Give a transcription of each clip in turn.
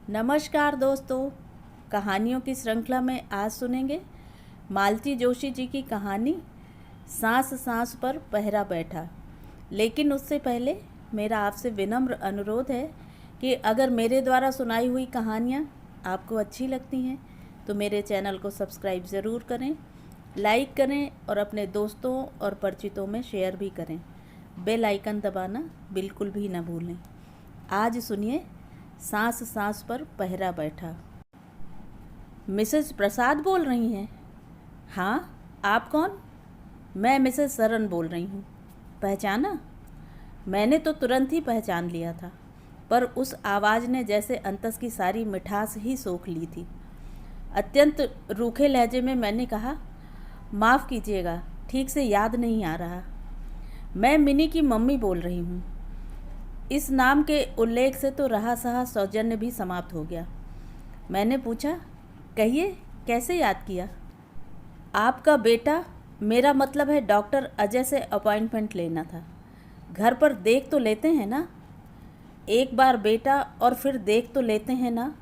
नमस्कार दोस्तों, कहानियों की श्रृंखला में आज सुनेंगे मालती जोशी जी की कहानी सांस सांस पर पहरा बैठा। लेकिन उससे पहले मेरा आपसे विनम्र अनुरोध है कि अगर मेरे द्वारा सुनाई हुई कहानियाँ आपको अच्छी लगती हैं तो मेरे चैनल को सब्सक्राइब ज़रूर करें, लाइक करें और अपने दोस्तों और परिचितों में शेयर भी करें। बेल आइकन दबाना बिल्कुल भी ना भूलें। आज सुनिए सांस सांस पर पहरा बैठा। मिसेस प्रसाद बोल रही हैं? हाँ, आप कौन? मैं मिसेस सरन बोल रही हूँ। पहचाना? मैंने तो तुरंत ही पहचान लिया था, पर उस आवाज़ ने जैसे अंतस की सारी मिठास ही सोख ली थी। अत्यंत रूखे लहजे में मैंने कहा, माफ़ कीजिएगा, ठीक से याद नहीं आ रहा। मैं मिनी की मम्मी बोल रही हूँ। इस नाम के उल्लेख से तो रहा सहा सौजन्य भी समाप्त हो गया। मैंने पूछा, कहिए कैसे याद किया? आपका बेटा, मेरा मतलब है डॉक्टर अजय से अपॉइंटमेंट लेना था। घर पर देख तो लेते हैं ना? एक बार बेटा और फिर देख तो लेते हैं ना?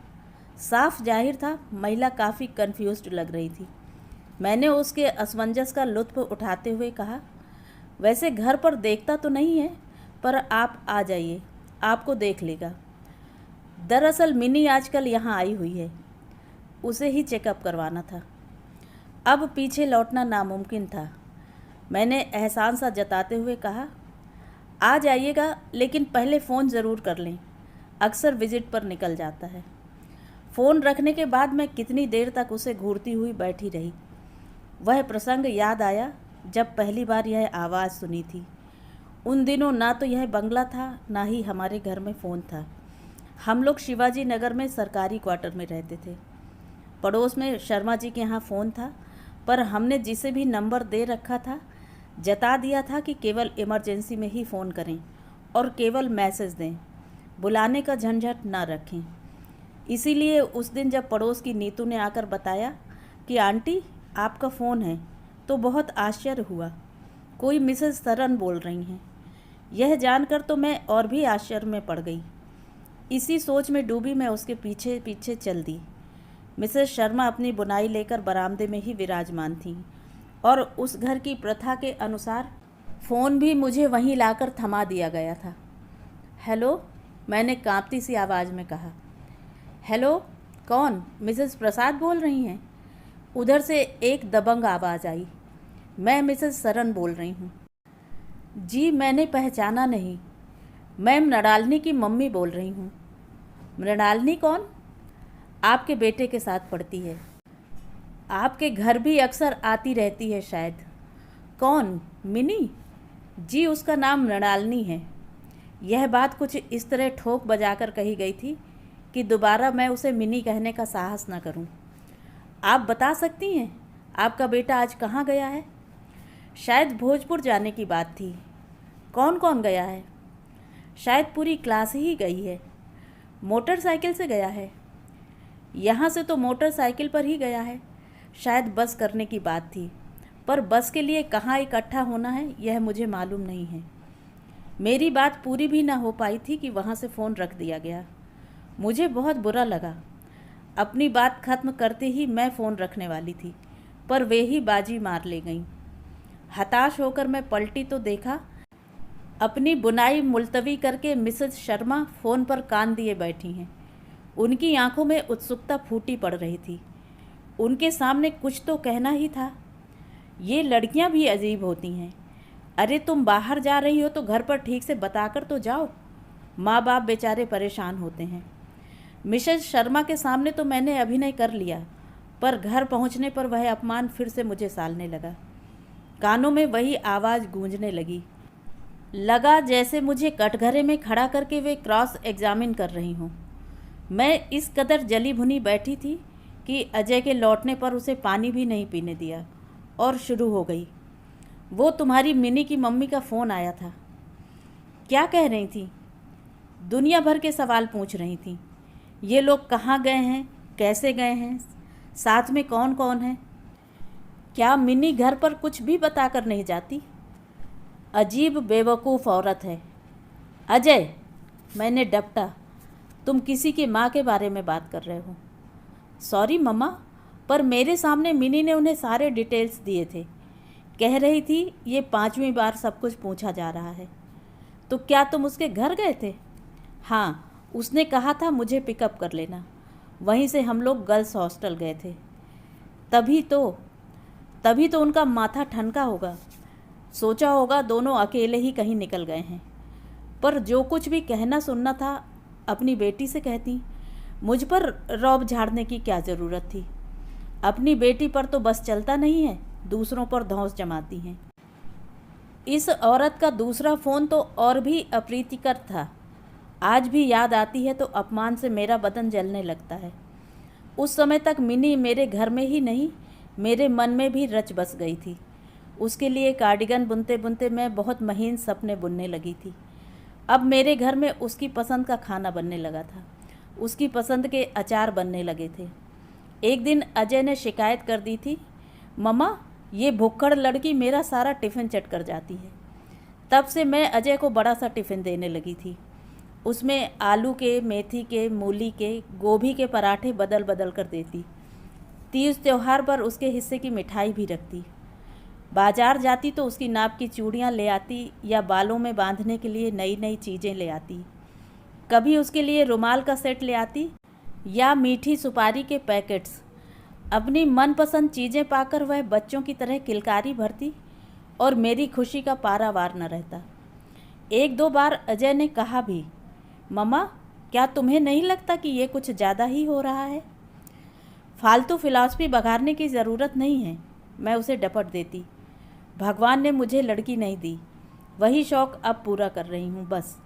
साफ जाहिर था महिला काफ़ी कंफ्यूज्ड लग रही थी। मैंने उसके असमंजस का लुत्फ उठाते हुए कहा, वैसे घर पर देखता तो नहीं है, पर आप आ जाइए, आपको देख लेगा। दरअसल मिनी आजकल यहाँ आई हुई है, उसे ही चेकअप करवाना था। अब पीछे लौटना नामुमकिन था। मैंने एहसान सा जताते हुए कहा, आ जाइएगा, लेकिन पहले फ़ोन ज़रूर कर लें, अक्सर विज़िट पर निकल जाता है। फ़ोन रखने के बाद मैं कितनी देर तक उसे घूरती हुई बैठी रही। वह प्रसंग याद आया जब पहली बार यह आवाज़ सुनी थी। उन दिनों ना तो यह बंगला था, ना ही हमारे घर में फ़ोन था। हम लोग शिवाजी नगर में सरकारी क्वार्टर में रहते थे। पड़ोस में शर्मा जी के यहाँ फ़ोन था, पर हमने जिसे भी नंबर दे रखा था जता दिया था कि केवल इमरजेंसी में ही फ़ोन करें और केवल मैसेज दें, बुलाने का झंझट ना रखें। इसीलिए उस दिन जब पड़ोस की नीतू ने आकर बताया कि आंटी आपका फ़ोन है, तो बहुत आश्चर्य हुआ। कोई मिसेस सरन बोल रही हैं। यह जानकर तो मैं और भी आश्चर्य में पड़ गई। इसी सोच में डूबी मैं उसके पीछे पीछे चल दी। मिसेस शर्मा अपनी बुनाई लेकर बरामदे में ही विराजमान थीं और उस घर की प्रथा के अनुसार फ़ोन भी मुझे वहीं लाकर थमा दिया गया था। हेलो, मैंने कांपती सी आवाज़ में कहा। हेलो, कौन? मिसेस प्रसाद बोल रही हैं? उधर से एक दबंग आवाज़ आई। मैं मिसेस सरन बोल रही हूँ। जी, मैंने पहचाना नहीं। मैं मृणालिनी की मम्मी बोल रही हूँ। मृणालिनी कौन? आपके बेटे के साथ पढ़ती है। आपके घर भी अक्सर आती रहती है शायद। कौन? मिनी? जी, उसका नाम मृणालिनी है। यह बात कुछ इस तरह ठोक बजाकर कही गई थी कि दोबारा मैं उसे मिनी कहने का साहस न करूं। आप बता सकती हैं आपका बेटा आज कहाँ गया है? शायद भोजपुर जाने की बात थी। कौन कौन गया है? शायद पूरी क्लास ही गई है। मोटरसाइकिल से गया है? यहाँ से तो मोटरसाइकिल पर ही गया है। शायद बस करने की बात थी, पर बस के लिए कहाँ इकट्ठा होना है यह मुझे मालूम नहीं है। मेरी बात पूरी भी ना हो पाई थी कि वहाँ से फ़ोन रख दिया गया। मुझे बहुत बुरा लगा। अपनी बात खत्म करते ही मैं फ़ोन रखने वाली थी, पर वे ही बाजी मार ले गईं। हताश होकर मैं पलटी तो देखा, अपनी बुनाई मुलतवी करके मिसेस शर्मा फ़ोन पर कान दिए बैठी हैं। उनकी आंखों में उत्सुकता फूटी पड़ रही थी। उनके सामने कुछ तो कहना ही था। ये लड़कियां भी अजीब होती हैं। अरे तुम बाहर जा रही हो तो घर पर ठीक से बताकर तो जाओ। माँ बाप बेचारे परेशान होते हैं। मिसेस शर्मा के सामने तो मैंने अभिनय कर लिया, पर घर पहुँचने पर वह अपमान फिर से मुझे सालने लगा। कानों में वही आवाज़ गूंजने लगा जैसे मुझे कटघरे में खड़ा करके वे क्रॉस एग्जामिन कर रही हों। मैं इस कदर जली भुनी बैठी थी कि अजय के लौटने पर उसे पानी भी नहीं पीने दिया और शुरू हो गई। वो तुम्हारी मिनी की मम्मी का फ़ोन आया था। क्या कह रही थी? दुनिया भर के सवाल पूछ रही थी। ये लोग कहाँ गए हैं, कैसे गए हैं, साथ में कौन कौन है। क्या मिनी घर पर कुछ भी बताकर नहीं जाती? अजीब बेवकूफ़ औरत है। अजय, मैंने डपटा। तुम किसी की माँ के बारे में बात कर रहे हो। सॉरी मम्मा, पर मेरे सामने मिनी ने उन्हें सारे डिटेल्स दिए थे। कह रही थी ये 5वीं बार सब कुछ पूछा जा रहा है। तो क्या तुम उसके घर गए थे? हाँ, उसने कहा था मुझे पिकअप कर लेना। वहीं से हम लोग गर्ल्स हॉस्टल गए थे। तभी तो उनका माथा ठनका होगा। सोचा होगा दोनों अकेले ही कहीं निकल गए हैं। पर जो कुछ भी कहना सुनना था अपनी बेटी से कहती। मुझ पर रौब झाड़ने की क्या ज़रूरत थी? अपनी बेटी पर तो बस चलता नहीं है, दूसरों पर धौंस जमाती हैं। इस औरत का दूसरा फ़ोन तो और भी अप्रीतिकर था। आज भी याद आती है तो अपमान से मेरा बदन जलने लगता है। उस समय तक मिनी मेरे घर में ही नहीं, मेरे मन में भी रच बस गई थी। उसके लिए कार्डिगन बुनते बुनते मैं बहुत महीन सपने बुनने लगी थी। अब मेरे घर में उसकी पसंद का खाना बनने लगा था। उसकी पसंद के अचार बनने लगे थे। एक दिन अजय ने शिकायत कर दी थी, मम्मा ये भुक्कड़ लड़की मेरा सारा टिफ़िन चट कर जाती है। तब से मैं अजय को बड़ा सा टिफ़िन देने लगी थी। उसमें आलू के, मेथी के, मूली के, गोभी के पराठे बदल बदल कर देती। तीज त्यौहार पर उसके हिस्से की मिठाई भी रखती। बाजार जाती तो उसकी नाप की चूड़ियाँ ले आती या बालों में बांधने के लिए नई नई चीज़ें ले आती। कभी उसके लिए रुमाल का सेट ले आती या मीठी सुपारी के पैकेट्स। अपनी मनपसंद चीज़ें पाकर वह बच्चों की तरह किलकारी भरती और मेरी खुशी का पारावार न रहता। एक दो बार अजय ने कहा भी, मम्मा क्या तुम्हें नहीं लगता कि ये कुछ ज़्यादा ही हो रहा है? फालतू फिलॉसफी बघाड़ने की ज़रूरत नहीं है, मैं उसे डपट देती। भगवान ने मुझे लड़की नहीं दी, वही शौक़ अब पूरा कर रही हूँ बस।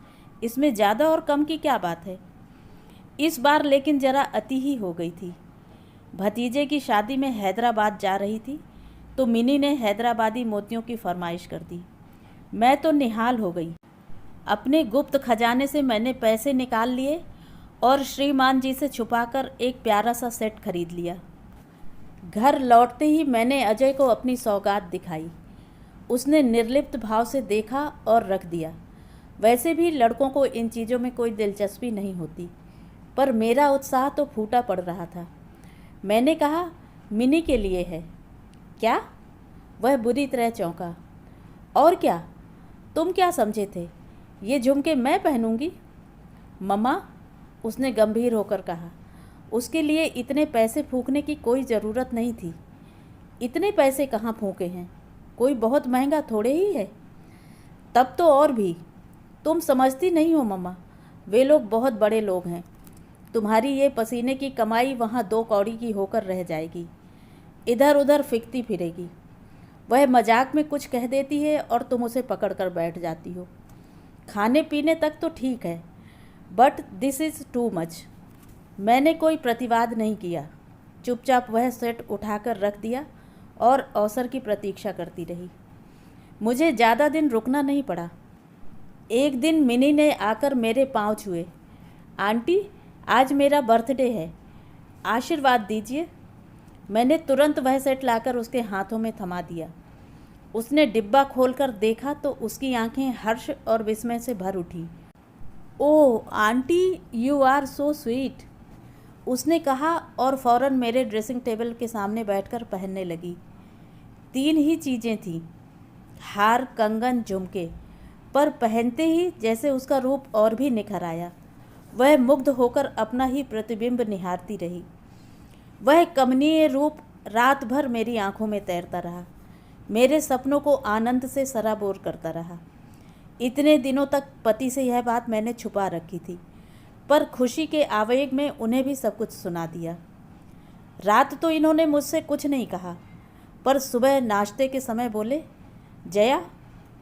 इसमें ज़्यादा और कम की क्या बात है? इस बार लेकिन ज़रा अति ही हो गई थी। भतीजे की शादी में हैदराबाद जा रही थी तो मिनी ने हैदराबादी मोतियों की फरमाइश कर दी। मैं तो निहाल हो गई। अपने गुप्त खजाने से मैंने पैसे निकाल लिए और श्रीमान जी से छुपाकर एक प्यारा सा सेट खरीद लिया। घर लौटते ही मैंने अजय को अपनी सौगात दिखाई। उसने निर्लिप्त भाव से देखा और रख दिया। वैसे भी लड़कों को इन चीज़ों में कोई दिलचस्पी नहीं होती, पर मेरा उत्साह तो फूटा पड़ रहा था। मैंने कहा, मिनी के लिए है। क्या? वह बुरी तरह चौंका। और क्या? तुम क्या समझे थे? ये झुमके मैं पहनूंगी? मम्मा, उसने गंभीर होकर कहा, उसके लिए इतने पैसे फूंकने की कोई ज़रूरत नहीं थी। इतने पैसे कहाँ फूंके हैं? कोई बहुत महंगा थोड़े ही है। तब तो और भी। तुम समझती नहीं हो मम्मा, वे लोग बहुत बड़े लोग हैं। तुम्हारी ये पसीने की कमाई वहाँ 2 कौड़ी की होकर रह जाएगी, इधर उधर फिरती फिरेगी। वह मजाक में कुछ कह देती है और तुम उसे पकड़ कर बैठ जाती हो। खाने पीने तक तो ठीक है, but this is too much. मैंने कोई प्रतिवाद नहीं किया। चुपचाप वह सेट उठाकर रख दिया और अवसर की प्रतीक्षा करती रही। मुझे ज़्यादा दिन रुकना नहीं पड़ा। एक दिन मिनी ने आकर मेरे पाँव छुए। आंटी, आज मेरा बर्थडे है, आशीर्वाद दीजिए। मैंने तुरंत वह सेट लाकर उसके हाथों में थमा दिया। उसने डिब्बा खोलकर देखा तो उसकी आंखें हर्ष और विस्मय से भर उठी। Oh auntie, you are so sweet, उसने कहा और फ़ौरन मेरे ड्रेसिंग टेबल के सामने बैठकर पहनने लगी। 3 ही चीज़ें थीं, हार, कंगन, झुमके, पर पहनते ही जैसे उसका रूप और भी निखर आया। वह मुग्ध होकर अपना ही प्रतिबिंब निहारती रही। वह कमनीय रूप रात भर मेरी आंखों में तैरता रहा, मेरे सपनों को आनंद से सराबोर करता रहा। इतने दिनों तक पति से यह बात मैंने छुपा रखी थी, पर खुशी के आवेग में उन्हें भी सब कुछ सुना दिया। रात तो इन्होंने मुझसे कुछ नहीं कहा, पर सुबह नाश्ते के समय बोले, जया,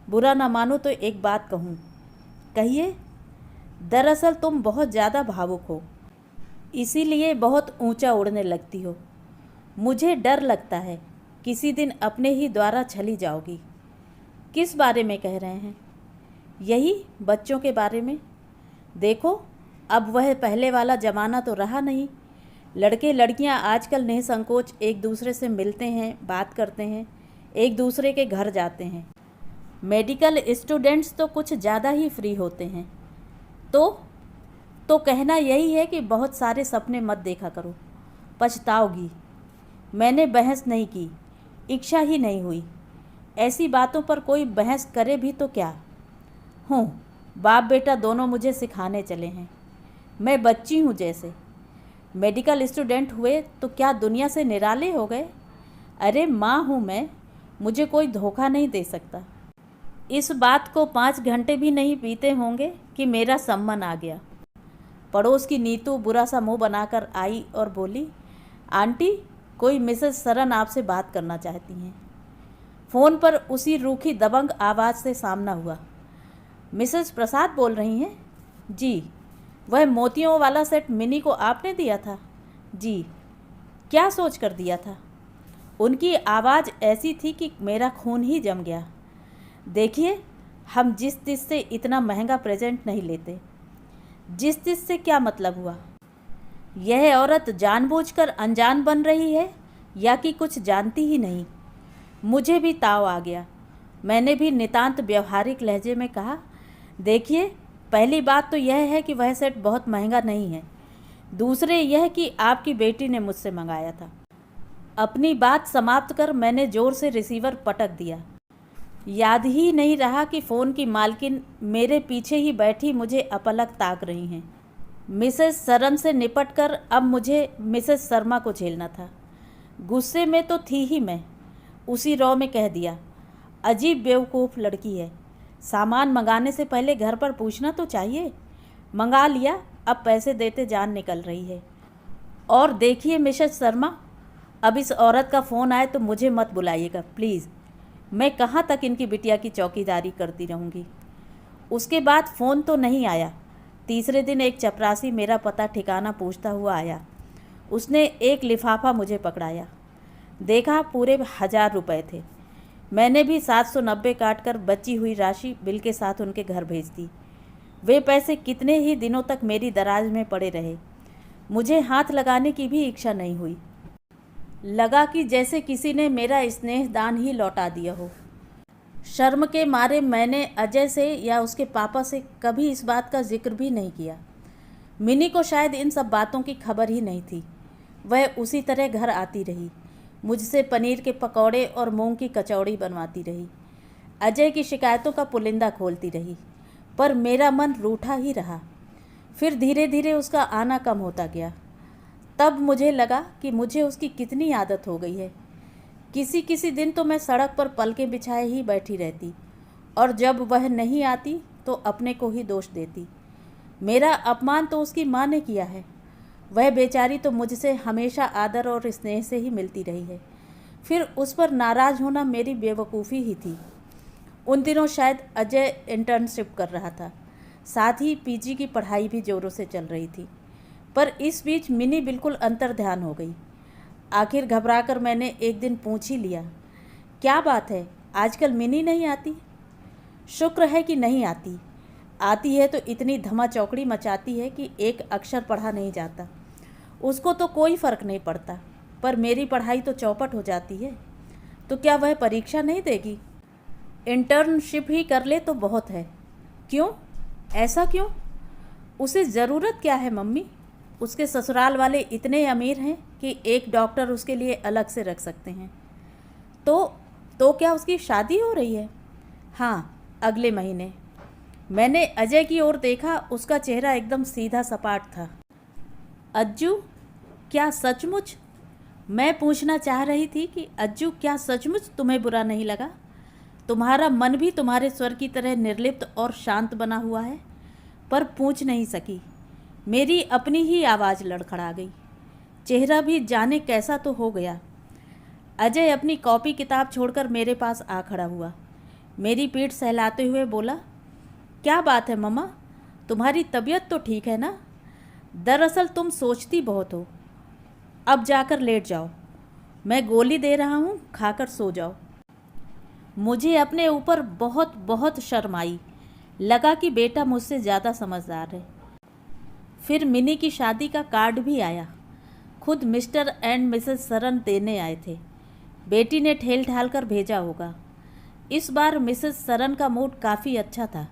बुरा ना मानो तो एक बात कहूँ। कहिए। दरअसल तुम बहुत ज़्यादा भावुक हो, इसीलिए बहुत ऊंचा उड़ने लगती हो। मुझे डर लगता है किसी दिन अपने ही द्वारा छली जाओगी। किस बारे में कह रहे हैं? यही बच्चों के बारे में। देखो, अब वह पहले वाला ज़माना तो रहा नहीं। लड़के लड़कियां आजकल निसंकोच एक दूसरे से मिलते हैं, बात करते हैं, एक दूसरे के घर जाते हैं। मेडिकल स्टूडेंट्स तो कुछ ज़्यादा ही फ्री होते हैं। तो तो कहना यही है कि बहुत सारे सपने मत देखा करो, पछताओगी। मैंने बहस नहीं की, इच्छा ही नहीं हुई। ऐसी बातों पर कोई बहस करे भी तो क्या। हूँ, बाप बेटा दोनों मुझे सिखाने चले हैं। मैं बच्ची हूँ जैसे। मेडिकल स्टूडेंट हुए तो क्या दुनिया से निराले हो गए। अरे माँ हूँ मैं, मुझे कोई धोखा नहीं दे सकता। इस बात को 5 घंटे भी नहीं बीते होंगे कि मेरा सम्मन आ गया। पड़ोस की नीतू बुरा सा मुंह बनाकर आई और बोली, आंटी, कोई मिसेस सरन आपसे बात करना चाहती हैं। फ़ोन पर उसी रूखी दबंग आवाज़ से सामना हुआ। मिसेस प्रसाद बोल रही हैं? जी। वह मोतियों वाला सेट मिनी को आपने दिया था? जी। क्या सोच कर दिया था? उनकी आवाज़ ऐसी थी कि मेरा खून ही जम गया। देखिए, हम जिस चीज़ से इतना महंगा प्रेजेंट नहीं लेते। जिस चीज़ से क्या मतलब हुआ? यह औरत जानबूझकर अनजान बन रही है या कि कुछ जानती ही नहीं। मुझे भी ताव आ गया। मैंने भी नितांत व्यवहारिक लहजे में कहा, देखिए, पहली बात तो यह है कि वह सेट बहुत महंगा नहीं है। दूसरे यह कि आपकी बेटी ने मुझसे मंगाया था। अपनी बात समाप्त कर मैंने ज़ोर से रिसीवर पटक दिया। याद ही नहीं रहा कि फ़ोन की मालकिन मेरे पीछे ही बैठी मुझे अपलक ताक रही हैं। मिसेस सरन से निपटकर अब मुझे मिसेस शर्मा को झेलना था। गुस्से में तो थी ही मैं। उसी रौ में कह दिया, अजीब बेवकूफ़ लड़की है। सामान मंगाने से पहले घर पर पूछना तो चाहिए। मंगा लिया, अब पैसे देते जान निकल रही है। और देखिए मिसेस शर्मा, अब इस औरत का फ़ोन आए तो मुझे मत बुलाइएगा प्लीज़। मैं कहाँ तक इनकी बिटिया की चौकीदारी करती रहूँगी। उसके बाद फ़ोन तो नहीं आया। तीसरे दिन एक चपरासी मेरा पता ठिकाना पूछता हुआ आया। उसने एक लिफाफा मुझे पकड़ाया। देखा, पूरे 1000 रुपये थे। मैंने भी 790 काट कर बची हुई राशि बिल के साथ उनके घर भेज दी। वे पैसे कितने ही दिनों तक मेरी दराज में पड़े रहे। मुझे हाथ लगाने की भी इच्छा नहीं हुई। लगा कि जैसे किसी ने मेरा स्नेह दान ही लौटा दिया हो। शर्म के मारे मैंने अजय से या उसके पापा से कभी इस बात का जिक्र भी नहीं किया। मिनी को शायद इन सब बातों की खबर ही नहीं थी। वह उसी तरह घर आती रही, मुझसे पनीर के पकौड़े और मूंग की कचौड़ी बनवाती रही। अजय की शिकायतों का पुलिंदा खोलती रही, पर मेरा मन रूठा ही रहा। फिर धीरे धीरे उसका आना कम होता गया। तब मुझे लगा कि मुझे उसकी कितनी आदत हो गई है। किसी किसी दिन तो मैं सड़क पर पलकें बिछाए ही बैठी रहती, और जब वह नहीं आती तो अपने को ही दोष देती। मेरा अपमान तो उसकी माँ ने किया है। वह बेचारी तो मुझसे हमेशा आदर और स्नेह से ही मिलती रही है। फिर उस पर नाराज़ होना मेरी बेवकूफ़ी ही थी। उन दिनों शायद अजय इंटर्नशिप कर रहा था, साथ ही पीजी की पढ़ाई भी ज़ोरों से चल रही थी। पर इस बीच मिनी बिल्कुल अंतर्ध्यान हो गई। आखिर घबराकर मैंने एक दिन पूछ ही लिया, क्या बात है, आजकल मिनी नहीं आती? शुक्र है कि नहीं आती। आती है तो इतनी धमा चौकड़ी मचाती है कि एक अक्षर पढ़ा नहीं जाता। उसको तो कोई फ़र्क नहीं पड़ता, पर मेरी पढ़ाई तो चौपट हो जाती है। तो क्या वह परीक्षा नहीं देगी? इंटर्नशिप ही कर ले तो बहुत है। क्यों? ऐसा क्यों? उसे ज़रूरत क्या है मम्मी? उसके ससुराल वाले इतने अमीर हैं कि एक डॉक्टर उसके लिए अलग से रख सकते हैं। तो क्या उसकी शादी हो रही है? हाँ, अगले महीने। मैंने अजय की ओर देखा। उसका चेहरा एकदम सीधा सपाट था। अज्जू, क्या सचमुच? मैं पूछना चाह रही थी कि अज्जू, क्या सचमुच तुम्हें बुरा नहीं लगा? तुम्हारा मन भी तुम्हारे स्वर की तरह निर्लिप्त और शांत बना हुआ है। पर पूछ नहीं सकी। मेरी अपनी ही आवाज़ लड़खड़ा गई। चेहरा भी जाने कैसा तो हो गया। अजय अपनी कॉपी किताब छोड़कर मेरे पास आ खड़ा हुआ। मेरी पीठ सहलाते हुए बोला, क्या बात है मम्मा, तुम्हारी तबीयत तो ठीक है ना? दरअसल तुम सोचती बहुत हो। अब जाकर लेट जाओ। मैं गोली दे रहा हूँ, खाकर सो जाओ। मुझे अपने ऊपर बहुत बहुत शर्म आई। लगा कि बेटा मुझसे ज़्यादा समझदार है। फिर मिनी की शादी का कार्ड भी आया। खुद मिस्टर एंड मिसेस सरन देने आए थे। बेटी ने ठेल ठाल कर भेजा होगा। इस बार मिसेस सरन का मूड काफ़ी अच्छा था।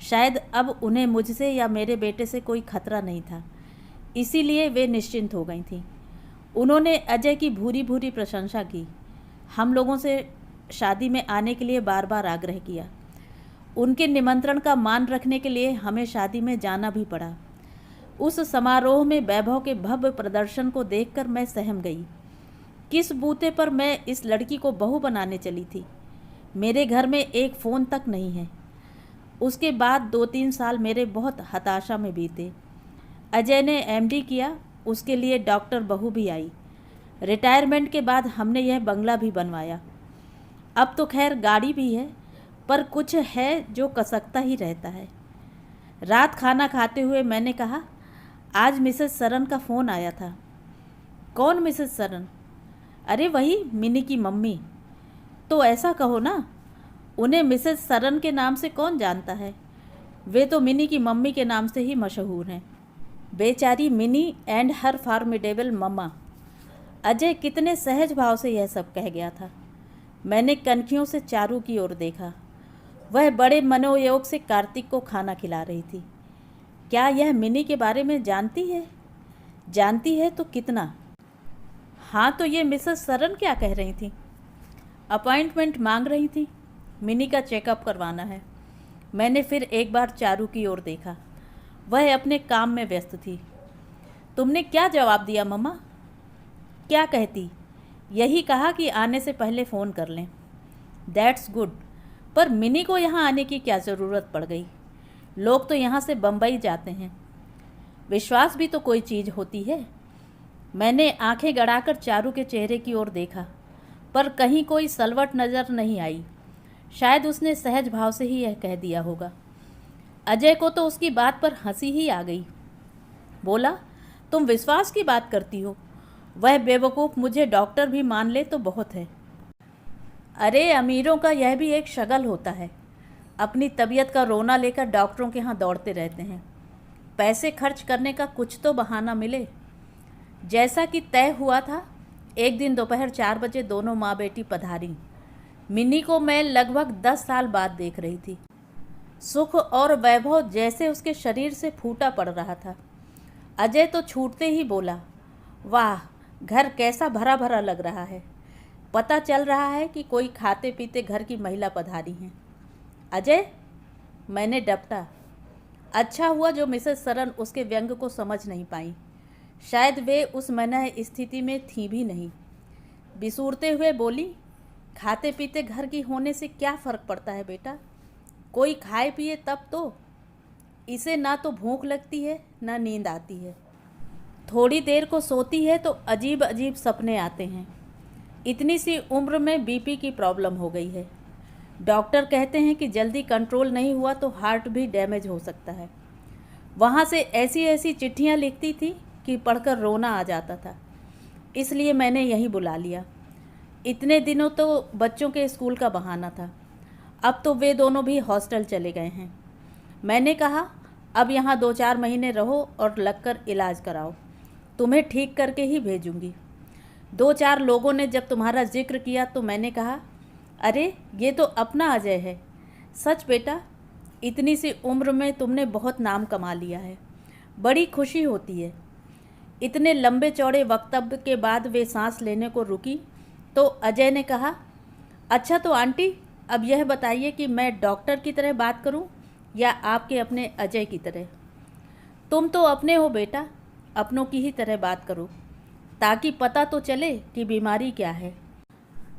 शायद अब उन्हें मुझसे या मेरे बेटे से कोई खतरा नहीं था, इसीलिए वे निश्चिंत हो गई थीं। उन्होंने अजय की भूरी भूरी प्रशंसा की, हम लोगों से शादी में आने के लिए बार बार आग्रह किया। उनके निमंत्रण का मान रखने के लिए हमें शादी में जाना भी पड़ा। उस समारोह में वैभव के भव्य प्रदर्शन को देखकर मैं सहम गई। किस बूते पर मैं इस लड़की को बहू बनाने चली थी। मेरे घर में एक फ़ोन तक नहीं है। उसके बाद 2-3 साल मेरे बहुत हताशा में बीते। अजय ने एमडी किया, उसके लिए डॉक्टर बहू भी आई। रिटायरमेंट के बाद हमने यह बंगला भी बनवाया। अब तो खैर गाड़ी भी है, पर कुछ है जो कसकता ही रहता है। रात खाना खाते हुए मैंने कहा, आज मिसेस सरन का फ़ोन आया था। कौन मिसेस सरन? अरे वही मिनी की मम्मी। तो ऐसा कहो ना, उन्हें मिसेस सरन के नाम से कौन जानता है, वे तो मिनी की मम्मी के नाम से ही मशहूर हैं। बेचारी मिनी एंड हर फॉर्मिडेबल मम्मा। अजय कितने सहज भाव से यह सब कह गया था। मैंने कनखियों से चारू की ओर देखा। वह बड़े मनोयोग से कार्तिक को खाना खिला रही थी। क्या यह मिनी के बारे में जानती है? जानती है तो कितना? हाँ, तो ये मिसेस सरन क्या कह रही थी? अपॉइंटमेंट मांग रही थी, मिनी का चेकअप करवाना है। मैंने फिर एक बार चारू की ओर देखा। वह अपने काम में व्यस्त थी। तुमने क्या जवाब दिया मम्मा? क्या कहती? यही कहा कि आने से पहले फ़ोन कर लें। दैट्स गुड, पर मिनी को यहाँ आने की क्या ज़रूरत पड़ गई? लोग तो यहाँ से बम्बई जाते हैं। विश्वास भी तो कोई चीज़ होती है। मैंने आंखें गड़ाकर चारू के चेहरे की ओर देखा, पर कहीं कोई सलवट नज़र नहीं आई। शायद उसने सहज भाव से ही यह कह दिया होगा। अजय को तो उसकी बात पर हंसी ही आ गई। बोला, तुम विश्वास की बात करती हो? वह बेवकूफ़ मुझे डॉक्टर भी मान ले तो बहुत है। अरे अमीरों का यह भी एक शगल होता है, अपनी तबीयत का रोना लेकर डॉक्टरों के यहाँ दौड़ते रहते हैं। पैसे खर्च करने का कुछ तो बहाना मिले। जैसा कि तय हुआ था, एक दिन दोपहर 4 बजे दोनों माँ बेटी पधारी। मिनी को मैं लगभग 10 साल बाद देख रही थी। सुख और वैभव जैसे उसके शरीर से फूटा पड़ रहा था। अजय तो छूटते ही बोला, वाह, घर कैसा भरा भरा लग रहा है। पता चल रहा है कि कोई खाते पीते घर की महिला पधारी हैं। अजय, मैंने डपटा। अच्छा हुआ जो मिसेस सरन उसके व्यंग को समझ नहीं पाई। शायद वे उस मनह स्थिति में थी भी नहीं। बिसूरते हुए बोली, खाते पीते घर की होने से क्या फ़र्क पड़ता है बेटा? कोई खाए पिए तब तो। इसे ना तो भूख लगती है ना नींद आती है। थोड़ी देर को सोती है तो अजीब अजीब सपने आते हैं। इतनी सी उम्र में बीपी की प्रॉब्लम हो गई है। डॉक्टर कहते हैं कि जल्दी कंट्रोल नहीं हुआ तो हार्ट भी डैमेज हो सकता है। वहाँ से ऐसी ऐसी चिट्ठियाँ लिखती थी कि पढ़कर रोना आ जाता था। इसलिए मैंने यहीं बुला लिया। इतने दिनों तो बच्चों के स्कूल का बहाना था, अब तो वे दोनों भी हॉस्टल चले गए हैं। मैंने कहा, अब यहाँ 2-4 महीने रहो और लगकर इलाज कराओ, तुम्हें ठीक करके ही भेजूँगी। 2-4 लोगों ने जब तुम्हारा जिक्र किया तो मैंने कहा, अरे ये तो अपना अजय है। सच बेटा, इतनी सी उम्र में तुमने बहुत नाम कमा लिया है, बड़ी खुशी होती है। इतने लंबे चौड़े वक्तव्य के बाद वे सांस लेने को रुकी तो अजय ने कहा, अच्छा तो आंटी, अब यह बताइए कि मैं डॉक्टर की तरह बात करूं या आपके अपने अजय की तरह? तुम तो अपने हो बेटा, अपनों की ही तरह बात करो, ताकि पता तो चले कि बीमारी क्या है।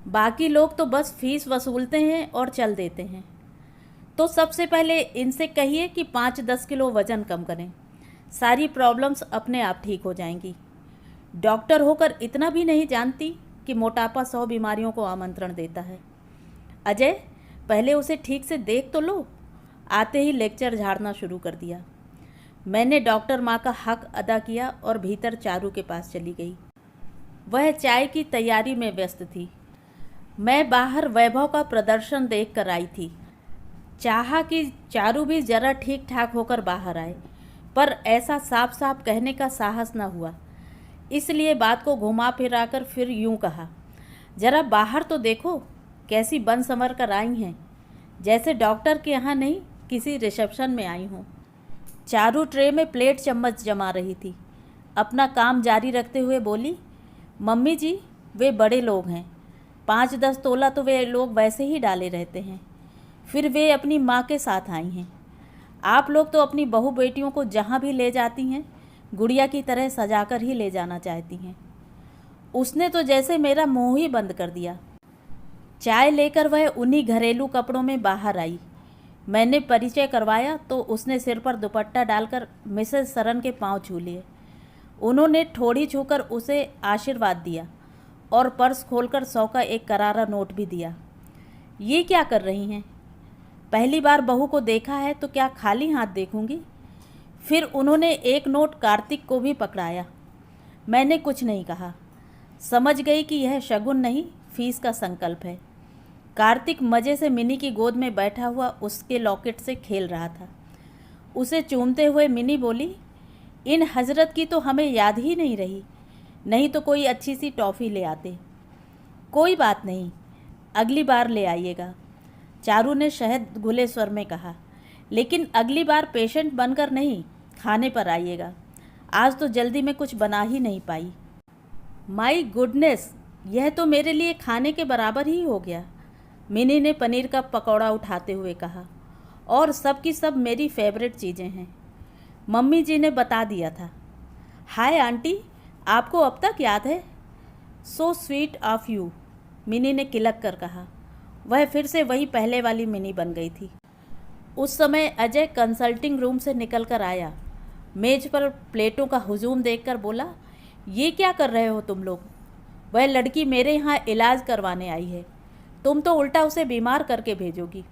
बाकी लोग तो बस फीस वसूलते हैं और चल देते हैं। तो सबसे पहले इनसे कहिए कि 5-10 किलो वज़न कम करें, सारी प्रॉब्लम्स अपने आप ठीक हो जाएंगी। डॉक्टर होकर इतना भी नहीं जानती कि मोटापा 100 बीमारियों को आमंत्रण देता है। अजय, पहले उसे ठीक से देख तो लो। आते ही लेक्चर झाड़ना शुरू कर दिया। मैंने डॉक्टर माँ का हक अदा किया और भीतर चारू के पास चली गई। वह चाय की तैयारी में व्यस्त थी। मैं बाहर वैभव का प्रदर्शन देख कर आई थी। चाहा कि चारू भी जरा ठीक ठाक होकर बाहर आए, पर ऐसा साफ साफ कहने का साहस न हुआ। इसलिए बात को घुमा फिरा कर फिर यूं कहा, जरा बाहर तो देखो, कैसी बन संवर कर आई हैं, जैसे डॉक्टर के यहाँ नहीं किसी रिसेप्शन में आई हूँ। चारू ट्रे में प्लेट चम्मच जमा रही थी। अपना काम जारी रखते हुए बोली, मम्मी जी वे बड़े लोग हैं, 5-10 तोला तो वे लोग वैसे ही डाले रहते हैं। फिर वे अपनी माँ के साथ आई हैं। आप लोग तो अपनी बहू बेटियों को जहाँ भी ले जाती हैं गुड़िया की तरह सजाकर ही ले जाना चाहती हैं। उसने तो जैसे मेरा मुंह ही बंद कर दिया। चाय लेकर वह उन्हीं घरेलू कपड़ों में बाहर आई। मैंने परिचय करवाया तो उसने सिर पर दुपट्टा डालकर मिसेस सरन के पांव छू लिए। उन्होंने ठोड़ी छूकर उसे आशीर्वाद दिया और पर्स खोलकर 100 का एक करारा नोट भी दिया। ये क्या कर रही हैं? पहली बार बहू को देखा है तो क्या खाली हाथ देखूंगी? फिर उन्होंने एक नोट कार्तिक को भी पकड़ाया। मैंने कुछ नहीं कहा, समझ गई कि यह शगुन नहीं फीस का संकल्प है। कार्तिक मज़े से मिनी की गोद में बैठा हुआ उसके लॉकेट से खेल रहा था। उसे चूमते हुए मिनी बोली, इन हजरत की तो हमें याद ही नहीं रही, नहीं तो कोई अच्छी सी टॉफ़ी ले आते। कोई बात नहीं, अगली बार ले आइएगा, चारू ने शहद घुले स्वर में कहा, लेकिन अगली बार पेशेंट बनकर नहीं, खाने पर आइएगा। आज तो जल्दी में कुछ बना ही नहीं पाई। माई गुडनेस, यह तो मेरे लिए खाने के बराबर ही हो गया, मिनी ने पनीर का पकौड़ा उठाते हुए कहा, और सब की सब मेरी फेवरेट चीज़ें हैं। मम्मी जी ने बता दिया था। हाय आंटी, आपको अब तक याद है? So sweet of you, mini ने किलक कर कहा। वह फिर से वही पहले वाली मिनी बन गई थी। उस समय अजय कंसल्टिंग रूम से निकल कर आया। मेज पर प्लेटों का हुजूम देखकर बोला, ये क्या कर रहे हो तुम लोग? वह लड़की मेरे यहाँ इलाज करवाने आई है, तुम तो उल्टा उसे बीमार करके भेजोगी।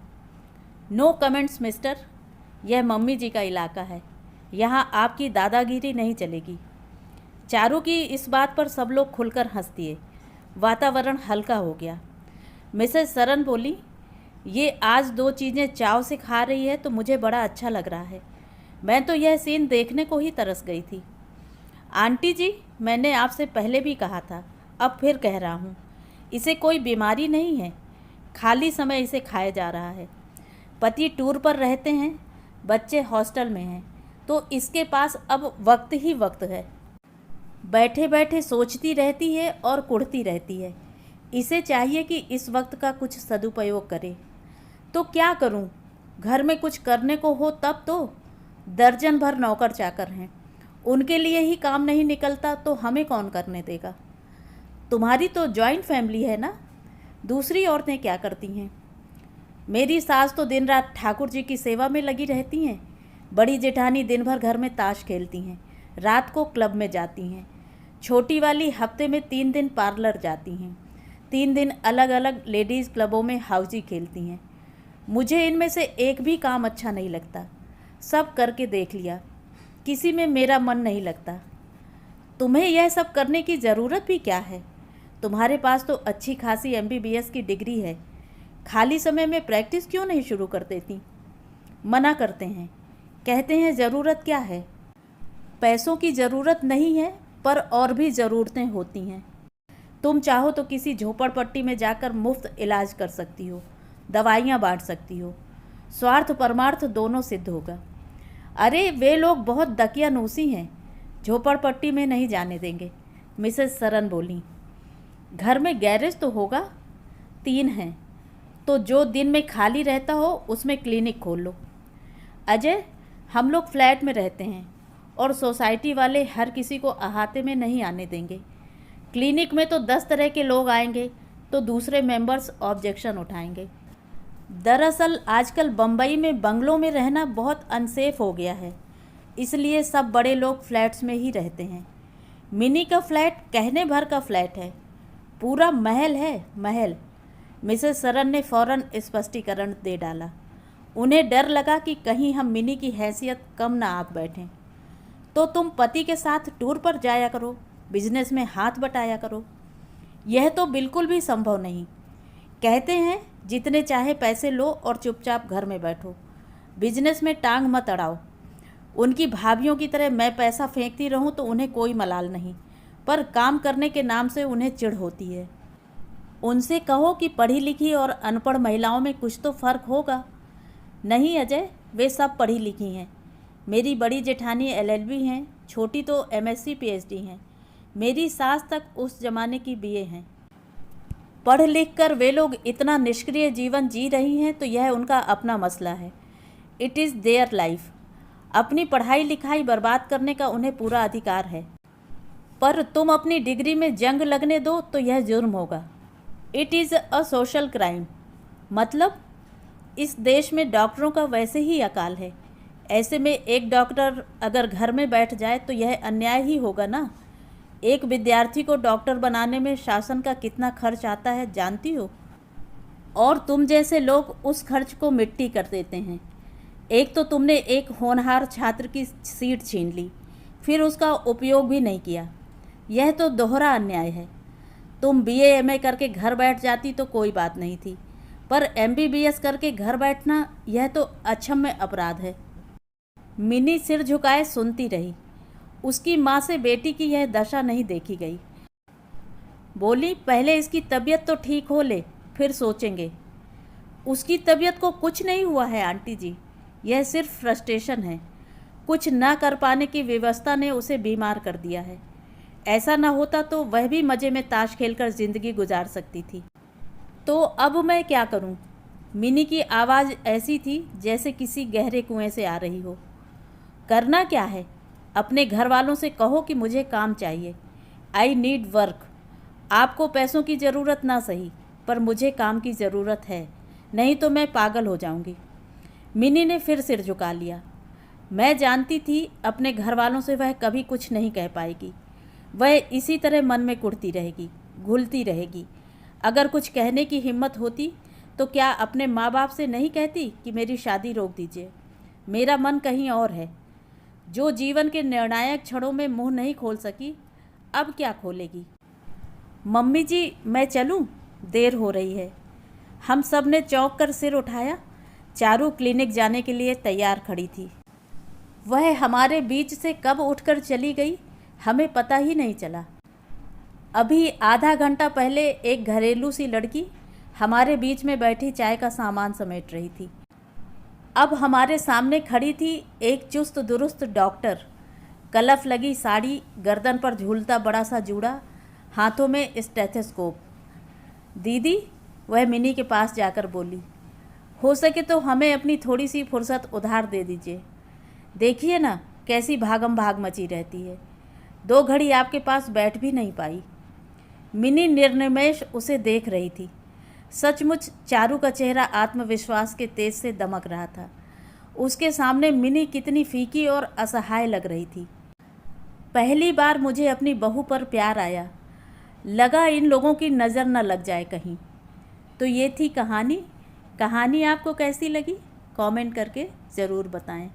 नो कमेंट्स मिस्टर, यह मम्मी जी का इलाका है, यहाँ आपकी दादागिरी नहीं चलेगी। चारू की इस बात पर सब लोग खुलकर हंस दिए। वातावरण हल्का हो गया। मिसेस सरन बोली, ये आज 2 चीज़ें चाव से खा रही है तो मुझे बड़ा अच्छा लग रहा है। मैं तो यह सीन देखने को ही तरस गई थी। आंटी जी, मैंने आपसे पहले भी कहा था, अब फिर कह रहा हूँ, इसे कोई बीमारी नहीं है, खाली समय इसे खाया जा रहा है। पति टूर पर रहते हैं, बच्चे हॉस्टल में हैं, तो इसके पास अब वक्त ही वक्त है। बैठे बैठे सोचती रहती है और कुढ़ती रहती है। इसे चाहिए कि इस वक्त का कुछ सदुपयोग करे। तो क्या करूं? घर में कुछ करने को हो तब तो। दर्जन भर नौकर चाकर हैं, उनके लिए ही काम नहीं निकलता तो हमें कौन करने देगा? तुम्हारी तो जॉइंट फैमिली है ना, दूसरी औरतें क्या करती हैं? मेरी सास तो दिन रात ठाकुर जी की सेवा में लगी रहती हैं। बड़ी जेठानी दिन भर घर में ताश खेलती हैं, रात को क्लब में जाती हैं। छोटी वाली हफ्ते में 3 दिन पार्लर जाती हैं, 3 दिन अलग अलग लेडीज़ क्लबों में हाउजी खेलती हैं। मुझे इनमें से एक भी काम अच्छा नहीं लगता, सब करके देख लिया, किसी में मेरा मन नहीं लगता। तुम्हें यह सब करने की ज़रूरत भी क्या है? तुम्हारे पास तो अच्छी खासी MBBS की डिग्री है, खाली समय में प्रैक्टिस क्यों नहीं शुरू कर देती? मना करते हैं, कहते हैं ज़रूरत क्या है? पैसों की ज़रूरत नहीं है, पर और भी ज़रूरतें होती हैं। तुम चाहो तो किसी झोपड़पट्टी में जाकर मुफ्त इलाज कर सकती हो, दवाइयाँ बांट सकती हो, स्वार्थ परमार्थ दोनों सिद्ध होगा। अरे वे लोग बहुत दकियानूसी हैं, झोपड़पट्टी में नहीं जाने देंगे, मिसेस सरन बोली। घर में गैरेज तो होगा? 3 हैं, तो जो दिन में खाली रहता हो उसमें क्लिनिक खोल लो। अजय, हम लोग फ्लैट में रहते हैं और सोसाइटी वाले हर किसी को अहाते में नहीं आने देंगे। क्लिनिक में तो 10 तरह के लोग आएंगे तो दूसरे मेंबर्स ऑब्जेक्शन उठाएंगे। दरअसल आजकल बम्बई में बंगलों में रहना बहुत अनसेफ हो गया है, इसलिए सब बड़े लोग फ्लैट्स में ही रहते हैं। मिनी का फ्लैट कहने भर का फ्लैट है, पूरा महल है, महल। मिसेस सरन ने फ़ौरन स्पष्टीकरण दे डाला। उन्हें डर लगा कि कहीं हम मिनी की हैसियत कम ना आंक बैठें। तो तुम पति के साथ टूर पर जाया करो, बिजनेस में हाथ बटाया करो। यह तो बिल्कुल भी संभव नहीं। कहते हैं जितने चाहे पैसे लो और चुपचाप घर में बैठो, बिजनेस में टांग मत अड़ाओ। उनकी भाभीयों की तरह मैं पैसा फेंकती रहूं तो उन्हें कोई मलाल नहीं, पर काम करने के नाम से उन्हें चिढ़ होती है। उनसे कहो कि पढ़ी लिखी और अनपढ़ महिलाओं में कुछ तो फ़र्क होगा। नहीं अजय, वे सब पढ़ी लिखी हैं। मेरी बड़ी जेठानी LLB हैं, छोटी तो MSc PhD हैं। मेरी सास तक उस ज़माने की BA हैं। पढ़ लिख कर वे लोग इतना निष्क्रिय जीवन जी रही हैं तो यह उनका अपना मसला है। It is their life. अपनी पढ़ाई लिखाई बर्बाद करने का उन्हें पूरा अधिकार है, पर तुम अपनी डिग्री में जंग लगने दो तो यह जुर्म होगा। It is a social crime. मतलब इस देश में डॉक्टरों का वैसे ही अकाल है। ऐसे में एक डॉक्टर अगर घर में बैठ जाए तो यह अन्याय ही होगा ना। एक विद्यार्थी को डॉक्टर बनाने में शासन का कितना खर्च आता है जानती हो? और तुम जैसे लोग उस खर्च को मिट्टी कर देते हैं। एक तो तुमने एक होनहार छात्र की सीट छीन ली, फिर उसका उपयोग भी नहीं किया। यह तो दोहरा अन्याय है। तुम BA MA करके घर बैठ जाती तो कोई बात नहीं थी, पर MBBS करके घर बैठना यह तो अक्षम्य अपराध है। मिनी सिर झुकाए सुनती रही। उसकी माँ से बेटी की यह दशा नहीं देखी गई। बोली, पहले इसकी तबीयत तो ठीक हो ले, फिर सोचेंगे। उसकी तबीयत को कुछ नहीं हुआ है आंटी जी, यह सिर्फ फ्रस्ट्रेशन है। कुछ ना कर पाने की व्यवस्था ने उसे बीमार कर दिया है। ऐसा ना होता तो वह भी मज़े में ताश खेलकर ज़िंदगी गुजार सकती थी। तो अब मैं क्या करूं? मिनी की आवाज़ ऐसी थी जैसे किसी गहरे कुएं से आ रही हो। करना क्या है? अपने घर वालों से कहो कि मुझे काम चाहिए। I need work. आपको पैसों की ज़रूरत ना सही, पर मुझे काम की ज़रूरत है, नहीं तो मैं पागल हो जाऊंगी। मिनी ने फिर सिर झुका लिया। मैं जानती थी अपने घर वालों से वह कभी कुछ नहीं कह पाएगी। वह इसी तरह मन में कुढ़ती रहेगी, घुलती रहेगी। अगर कुछ कहने की हिम्मत होती तो क्या अपने माँ बाप से नहीं कहती कि मेरी शादी रोक दीजिए? मेरा मन कहीं और है। जो जीवन के निर्णायक क्षणों में मुंह नहीं खोल सकी, अब क्या खोलेगी? मम्मी जी, मैं चलूं? देर हो रही है। हम सब ने चौंक कर सिर उठाया। चारू क्लिनिक जाने के लिए तैयार खड़ी थी। वह हमारे बीच से कब उठकर चली गई हमें पता ही नहीं चला। अभी आधा घंटा पहले एक घरेलू सी लड़की हमारे बीच में बैठी चाय का सामान समेट रही थी। अब हमारे सामने खड़ी थी एक चुस्त दुरुस्त डॉक्टर, कलफ लगी साड़ी, गर्दन पर झूलता बड़ा सा जूड़ा, हाथों में स्टेथोस्कोप। दीदी, वह मिनी के पास जाकर बोली, हो सके तो हमें अपनी थोड़ी सी फुर्सत उधार दे दीजिए। देखिए ना कैसी भागम भाग मची रहती है। 2 घड़ी आपके पास बैठ भी नहीं पाई। मिनी निर्निमेष उसे देख रही थी। सचमुच चारू का चेहरा आत्मविश्वास के तेज से दमक रहा था। उसके सामने मिनी कितनी फीकी और असहाय लग रही थी। पहली बार मुझे अपनी बहू पर प्यार आया। लगा इन लोगों की नज़र न लग जाए कहीं। तो ये थी कहानी। कहानी आपको कैसी लगी? कमेंट करके ज़रूर बताएं।